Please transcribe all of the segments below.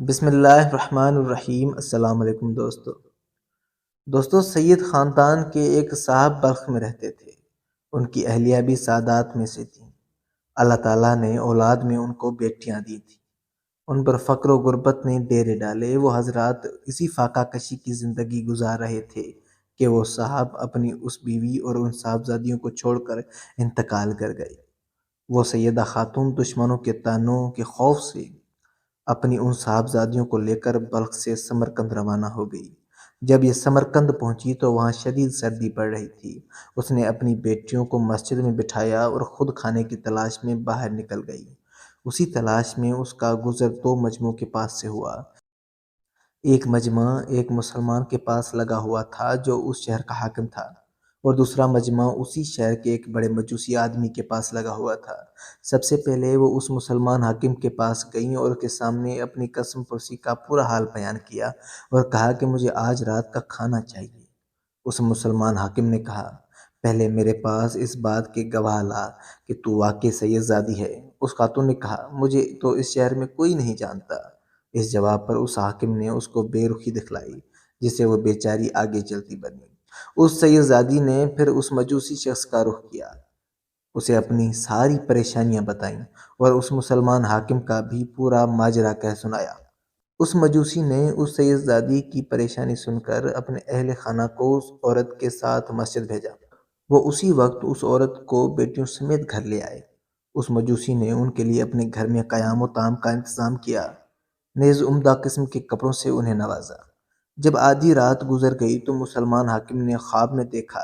بسم اللہ الرحمن الرحیم۔ السلام علیکم دوستو، سید خاندان کے ایک صاحب بلخ میں رہتے تھے۔ ان کی اہلیہ بھی سادات میں سے تھیں۔ اللہ تعالیٰ نے اولاد میں ان کو بیٹیاں دی تھیں۔ ان پر فقر و غربت نے ڈیرے ڈالے۔ وہ حضرات اسی فاقہ کشی کی زندگی گزار رہے تھے کہ وہ صاحب اپنی اس بیوی اور ان صاحبزادیوں کو چھوڑ کر انتقال کر گئے۔ وہ سیدہ خاتون دشمنوں کے طعنوں کے خوف سے اپنی ان صاحبزادیوں کو لے کر بلخ سے سمرقند روانہ ہو گئی۔ جب یہ سمرقند پہنچی تو وہاں شدید سردی پڑ رہی تھی۔ اس نے اپنی بیٹیوں کو مسجد میں بٹھایا اور خود کھانے کی تلاش میں باہر نکل گئی۔ اسی تلاش میں اس کا گزر دو مجمعوں کے پاس سے ہوا۔ ایک مجمع ایک مسلمان کے پاس لگا ہوا تھا جو اس شہر کا حاکم تھا، اور دوسرا مجمع اسی شہر کے ایک بڑے مجوسی آدمی کے پاس لگا ہوا تھا۔ سب سے پہلے وہ اس مسلمان حاکم کے پاس گئیں اور اس کے سامنے اپنی قسم پرسی کا پورا حال بیان کیا اور کہا کہ مجھے آج رات کا کھانا چاہیے۔ اس مسلمان حاکم نے کہا، پہلے میرے پاس اس بات کے گواہ لا کہ تو واقعی سید زادی ہے۔ اس خاتون نے کہا، مجھے تو اس شہر میں کوئی نہیں جانتا۔ اس جواب پر اس حاکم نے اس کو بے رخی دکھلائی، جس سے وہ بیچاری آگے چلتی بنی۔ اس سید زادی نے پھر اس مجوسی شخص کا رخ کیا، اسے اپنی ساری پریشانیاں بتائیں اور اس مسلمان حاکم کا بھی پورا ماجرا کہہ سنایا۔ اس مجوسی نے اس سید زادی کی پریشانی سن کر اپنے اہل خانہ کو اس عورت کے ساتھ مسجد بھیجا۔ وہ اسی وقت اس عورت کو بیٹیوں سمیت گھر لے آئے۔ اس مجوسی نے ان کے لیے اپنے گھر میں قیام و طعام کا انتظام کیا، نیز عمدہ قسم کے کپڑوں سے انہیں نوازا۔ جب آدھی رات گزر گئی تو مسلمان حاکم نے خواب میں دیکھا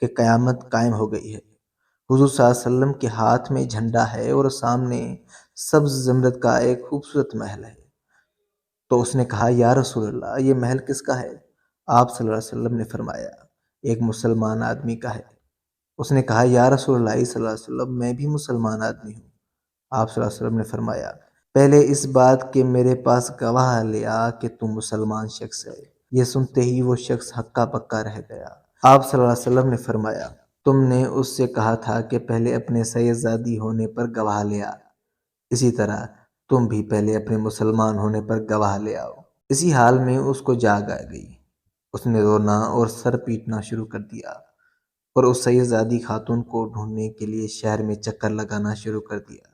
کہ قیامت قائم ہو گئی ہے۔ حضور صلی اللہ علیہ وسلم کے ہاتھ میں جھنڈا ہے اور سامنے سبز زمرد کا ایک خوبصورت محل ہے۔ تو اس نے کہا، یا رسول اللہ، یہ محل کس کا ہے؟ آپ صلی اللہ علیہ وسلم نے فرمایا، ایک مسلمان آدمی کا ہے۔ اس نے کہا، یا رسول اللہ صلی اللہ علیہ وسلم، میں بھی مسلمان آدمی ہوں۔ آپ صلی اللہ علیہ وسلم نے فرمایا، پہلے اس بات کے میرے پاس گواہ لے آ کہ تم مسلمان شخص ہے۔ یہ سنتے ہی وہ شخص ہکا پکا رہ گیا۔ آپ صلی اللہ علیہ وسلم نے فرمایا، تم نے اس سے کہا تھا کہ پہلے اپنے سید زادی ہونے پر گواہ لے آ، اسی طرح تم بھی پہلے اپنے مسلمان ہونے پر گواہ لے آؤ۔ اسی حال میں اس کو جاگ آ گئی۔ اس نے رونا اور سر پیٹنا شروع کر دیا اور اس سید زادی خاتون کو ڈھونڈنے کے لیے شہر میں چکر لگانا شروع کر دیا،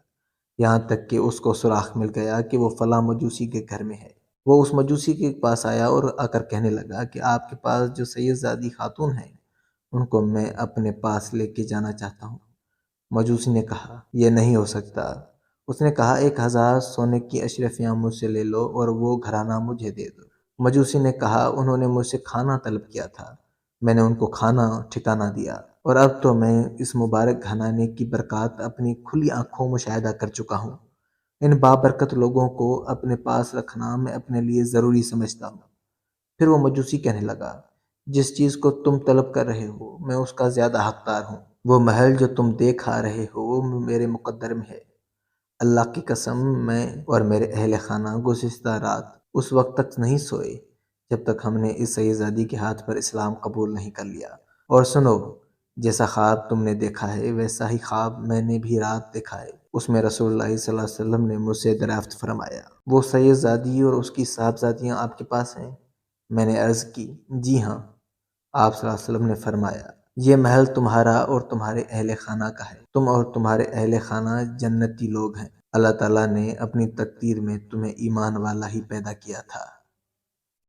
یہاں تک کہ اس کو سراغ مل گیا کہ وہ فلاں مجوسی کے گھر میں ہے۔ وہ اس مجوسی کے پاس آیا اور آ کر کہنے لگا کہ آپ کے پاس جو سید زادی خاتون ہیں ان کو میں اپنے پاس لے کے جانا چاہتا ہوں۔ مجوسی نے کہا، یہ نہیں ہو سکتا۔ اس نے کہا، 1000 سونے کی اشرفیاں مجھ سے لے لو اور وہ گھرانہ مجھے دے دو۔ مجوسی نے کہا، انہوں نے مجھ سے کھانا طلب کیا تھا، میں نے ان کو کھانا ٹھکانہ دیا، اور اب تو میں اس مبارک گھرانے کی برکات اپنی کھلی آنکھوں مشاہدہ کر چکا ہوں۔ ان بابرکت لوگوں کو اپنے پاس رکھنا میں اپنے لیے ضروری سمجھتا ہوں۔ پھر وہ مجوسی کہنے لگا، جس چیز کو تم طلب کر رہے ہو میں اس کا زیادہ حقدار ہوں۔ وہ محل جو تم دیکھ آ رہے ہو وہ میرے مقدر میں ہے۔ اللہ کی قسم، میں اور میرے اہل خانہ گزشتہ رات اس وقت تک نہیں سوئے جب تک ہم نے اس سید زادی کے ہاتھ پر اسلام قبول نہیں کر لیا۔ اور سنو، جیسا خواب تم نے دیکھا ہے ویسا ہی خواب میں نے بھی رات دیکھا ہے۔ اس میں رسول اللہ صلی اللہ علیہ وسلم نے مجھ سے دریافت فرمایا، وہ سید زادی اور اس کی صاحبزادیاں آپ کے پاس ہیں؟ میں نے عرض کی، جی ہاں۔ آپ صلی اللہ علیہ وسلم نے فرمایا، یہ محل تمہارا اور تمہارے اہل خانہ کا ہے۔ تم اور تمہارے اہل خانہ جنتی لوگ ہیں۔ اللہ تعالیٰ نے اپنی تقدیر میں تمہیں ایمان والا ہی پیدا کیا تھا۔